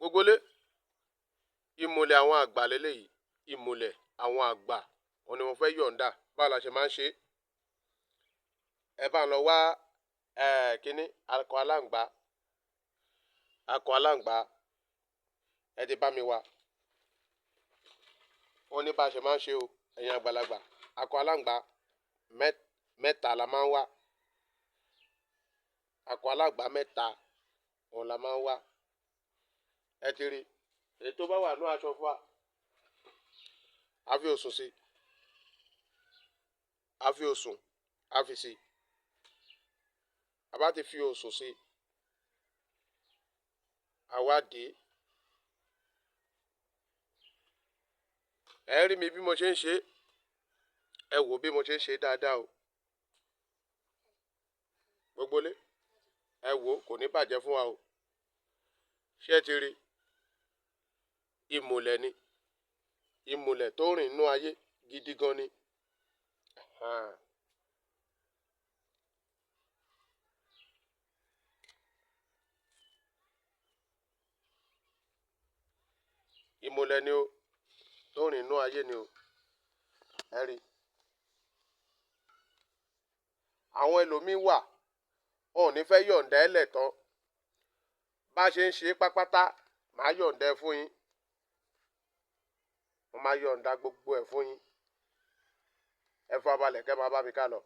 Gbogbo ilé, ìmùlẹ̀ àwọn àgbà lélẹ́yìí. Ìmùlẹ̀ àwọn àgbà, òun ni mo fẹ́ yọ̀ǹda. Báwo la ṣe máa ń ṣe? Ẹ bá ń lọ wá kíní akọ aláǹgbá. Akọ aláǹgbá, ẹ ti bá mi wá. Ó ní bá ṣe máa ń ṣe o, ẹ̀yin àgbàlagbà. Akọ aláǹgbá mẹ́ta la máa ń wá. Akọ aláǹgbá mẹ́ta, òun la máa ń wá. Ẹ ti rí. Èyí tó bá wà ní aṣọ fún wa, a fi òsùn sí. A fi òsùn, a fi sí. A bá ti fi òsùn sí, a wá dé. Ẹ rí mi bí mo ṣe ń ṣe. Ẹ wò bí mo ṣe ń ṣe dáadáa o. Gbogbo ilé, ẹ wò kò ní bàjẹ́ fún wa o. Ṣé ẹ ti rí? Ìmùlẹ̀ ni. Ìmùlẹ̀ tó rìn nínú ayé gidi gan ni. Ìmùlẹ̀ ni o. Tó rìn nínú ayé ni o. Ẹ rí. Àwọn ẹlòmíín wà, wọn ò ní fẹ́ yọ̀ǹda ẹ lẹ̀ tán. Bá ṣe ń ṣe pápátá, màá yọ̀ǹda ẹ fún yín. Mo máa yọ̀ǹda gbogbo ẹ̀ fún yín. Ẹ farabalẹ̀ kẹ́ máa bá mi ká lọ.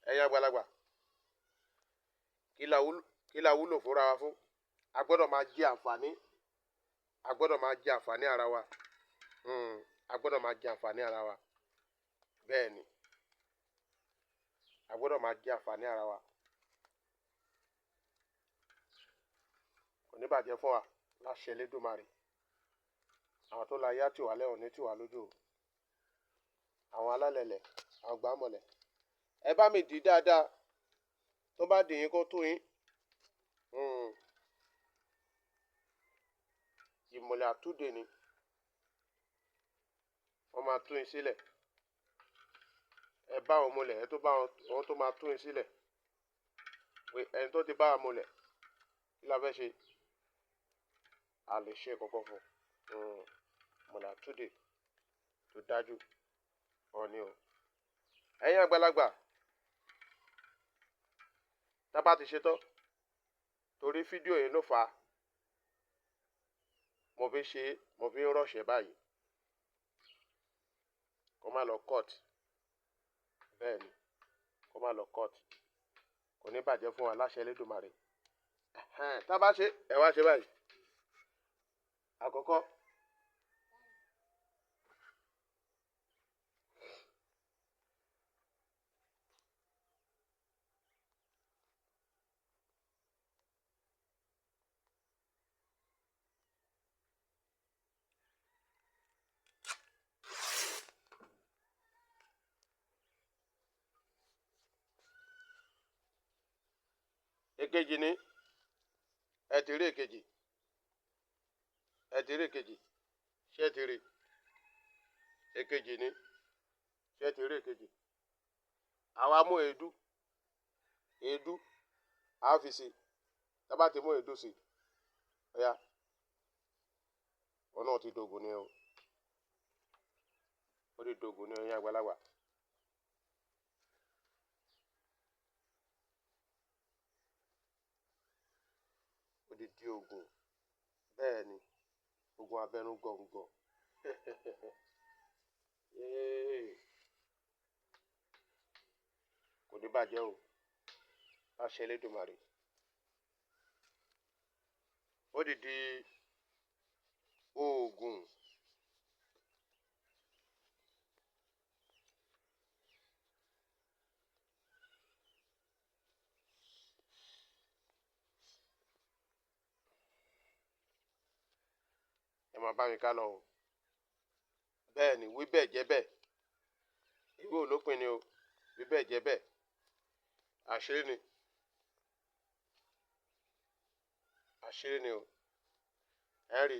Ẹ̀yin àgbàlagbà, kí la wúlò fúnra wa fún? A gbọ́dọ̀ máa jẹ àǹfààní. A gbọ́dọ̀ máa jẹ àǹfààní ara wa. A gbọ́dọ̀ máa jẹ àǹfààní ara wa. Bẹ́ẹ̀ ni. A gbọ́dọ̀ máa jẹ àǹfààní ara wa. Kò ní bàjẹ́ fún wa láṣẹ Elédùmarè. Àwọn tó la yá tì wá lẹ́wọ̀n ní tì wá lójú o. Àwọn alálẹ̀lẹ̀, àwọn gbámọ̀lẹ̀. Ẹ bá mi dì dáadáa. Tó bá dì yín kó tó yín. Ìmùlẹ̀ àtúndè ni. Wọ́n máa tú yín sílẹ̀. Ẹ bá wọn múlẹ̀, ẹ tó bá wọn tó máa tú yín sílẹ̀. Ẹni tó ti bá wa múlẹ̀, kí la fẹ́ ṣe? A lè ṣe kọ́kọ́ fún. Ìmùlẹ̀ àtúndè tó dájú. Ọ̀ni o. Ẹ̀yin àgbàlagbà, tá bá ti ṣe tán, torí fídíò yìí ló fà á. Mo fi ń rọ̀ṣẹ̀ báyìí. Kó má lọ cut. Bẹ́ẹ̀ ni. Kó má lọ cut. Kò ní bàjẹ́ fún wa láṣẹ Elédùmarè. Tá bá ṣe, ẹ wá ṣe báyìí. Àkọ́kọ́. Èkejì ni. Ẹ ti rí èkejì. Ẹ ti rí èkejì. Ṣé ẹ ti rí? Èkejì ni. Ṣé ẹ ti rí èkejì? Àwa mú èédú. Èédú. A fi sí. Tá bá ti mú èédú sí. Ọ̀yá. Ọ̀nà ti dògùn ni o. Ó ti dògùn ni ẹ̀yin àgbàlagbà. Ó ti di ògùn. Bẹ́ẹ̀ ni. Ògùn abẹ́nú gọ̀ǹgọ̀. Kò ní bàjẹ́ o. Láṣẹ Elédùmarè. Ó ti di ògùn. Ẹ máa bá mi ká lọ o. Bẹ́ẹ̀ ni, wí bẹ́ẹ̀ jẹ́ bẹ́ẹ̀. Ìwé olópin ni o. Wí bẹ́ẹ̀ jẹ́ bẹ́ẹ̀. Àṣírí ni. Àṣírí ni o. Ẹ rí.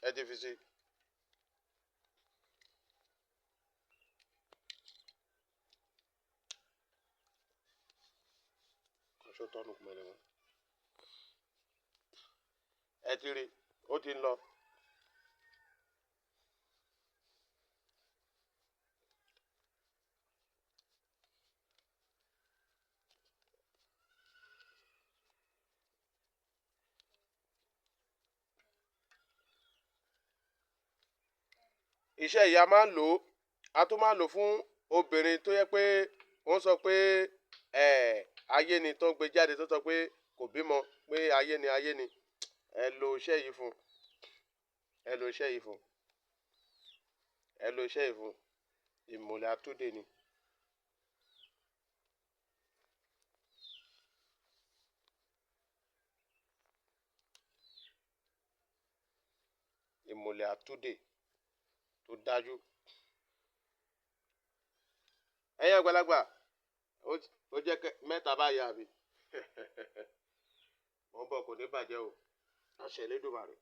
Ẹ ti fi sí. Kò ṣó tọ́nu kùmẹ̀lẹ̀ wọn. ẹ ti rí ó ti ń lọ. Iṣẹ́ yìí a máa ń lò ó, a tún máa ń lò fún obìnrin tó yẹ pé wọ́n sọ pé ayé ni tó ń gbé jáde tó sọ pé kò bímọ pé ayé ni ẹ lo iṣẹ́ yìí fún ẹ lo iṣẹ́ yìí fún ẹ lo iṣẹ́ yìí fún ìmùlẹ̀ àtúndè ni. Ìmùlẹ̀ àtúndè tó dájú. Ẹ̀yin àgbàlagbà ó jẹ́ mẹ́ta báyìí àbí wọ́n bọ̀ kò ní bàjẹ́ o àṣẹ Elédùmarè.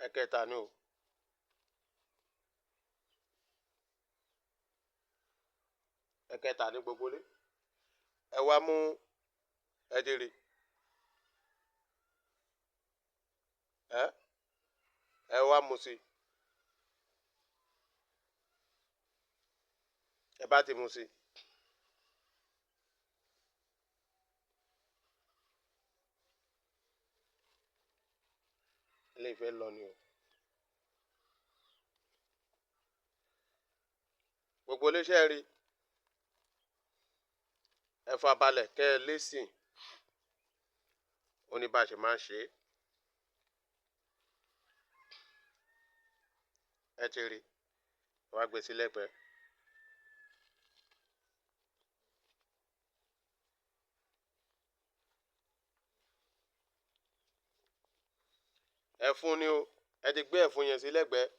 Ẹ̀kẹta ni o ẹ̀kẹta ni gbogbo lé ẹ wá mú ẹdìrì ẹ wá mú sí ẹ bá ti mú sí ilé ìfẹ́ lọ ni o. Gbogbo iléeṣẹ́ rí ẹ fàbalẹ̀ kẹ́ ẹ lésìn ó ní bá a ṣe máa ń ṣe ẹ ti rí wá gbé sí lẹ́gbẹ̀ẹ́. Ẹ̀fun ni o ẹ ti gbé ẹ̀fun yẹn sí lẹ́gbẹ̀ẹ́.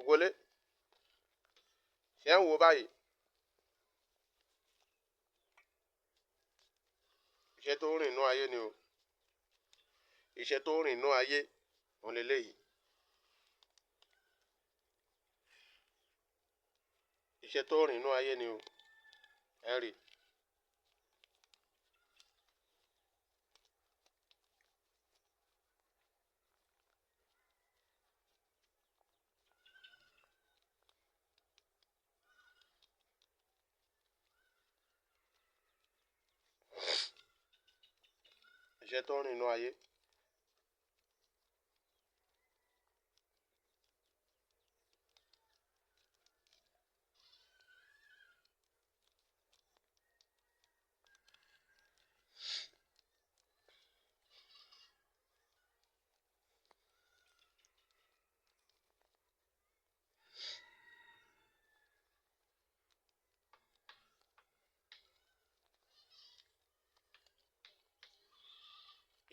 Gbogbo lé ṣé ń wo báyìí iṣẹ́ tó ń rìn inú ayé ni o iṣẹ́ tó ń rìn inú ayé òun lélẹ́yìí iṣẹ́ tó ń rìn inú ayé ni o ẹ rí. Iṣẹ́ tó ń rìn inú ayé.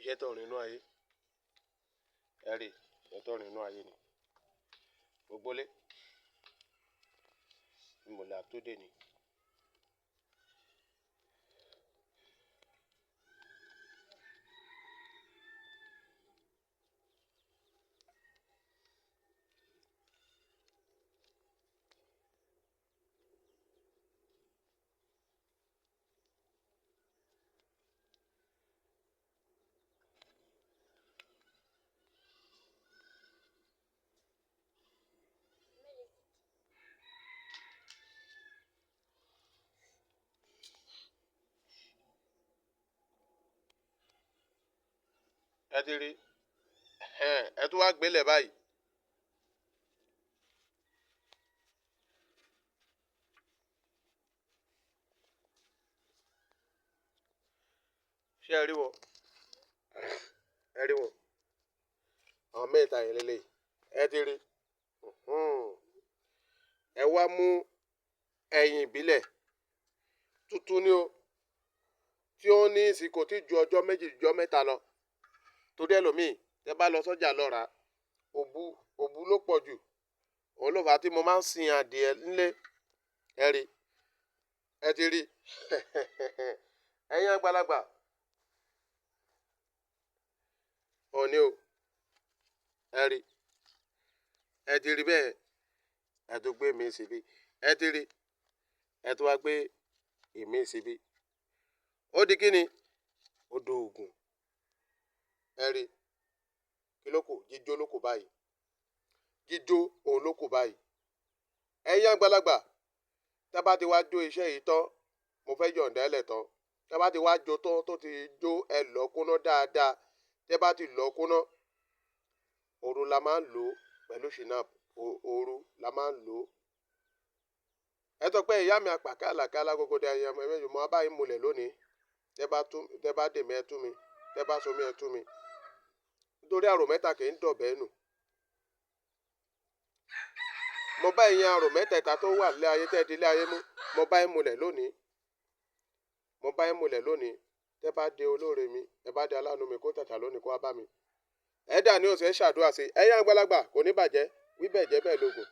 Iṣẹ́ tó ń rìn inú ayé ẹ rí iṣẹ́ tó ń rìn inú ayé ni gbogbo lé ìmùlẹ̀ àtúndè ni. ẹ ti rí ẹ tún wá gbélé báyìí. ṣé ẹ rí wọn ẹ rí wọn àwọn mẹ́ta yẹn lélẹ̀ ẹ ti rí ẹ wá mú ẹyin ìbílẹ̀ tuntun ni o tí ó ní ìsìnkò tí ju ọjọ́ méjì ọjọ́ mẹ́ta lọ torí ẹlòmíì tẹ bá lọ sọ́jà lọ rà òbú ló pọ̀ jù òun ló fà á tí mo máa ń sin adìẹ nílé ẹ rí ẹ ti rí ẹ̀yin àgbàlagbà òní o ẹ rí ẹ ti rí bẹ́ẹ̀ ẹ tó gbé mi síbi ẹ ti rí ẹ tó wá gbé ìmí síbi ó di kí ni ó do oògùn ẹ rí kí ló kù jíjó ló kù báyìí jíjó òun ló kù báyìí ẹ̀yin àgbàlagbà tá bá ti wá jó iṣẹ́ yìí tán mo fẹ́ yọ̀ǹda ẹlẹ̀ tán tá bá ti wá jó tán tó ti jó ẹ lọ kúná dáadáa tẹ́ bá ti lọ kúná òru la máa ń lò ó pẹ̀lú shinap òru la máa ń lò ó ẹ tọ́ pé ìyá mi àpà kálàkálà gbogbo dé ẹyẹ ọmọ ẹ̀mẹ́jọ mọ́ abáyé múlẹ̀ lónìí tẹ́ bá dèmí ẹ tú mi tẹ́ bá somi ẹ tú mi nítorí àrò mẹ́ta kì í dọ̀bẹ́ nù mo bá ìyẹn àrò mẹ́tẹ̀ẹ̀ta tó wà lé ayé tẹ́ di lé ayé mú mo bá yín múlẹ̀ lónìí tẹ́ bá de olóore mi ẹ bá de aláàánú mi kó tàtà lónìí kó wá bá mi ẹ dà ní òsè ṣàdúrà sí ẹ̀yin àgbàlagbà kò ní bàjẹ́ wí bẹ́ẹ̀ jẹ́ bẹ́ẹ̀ lógún.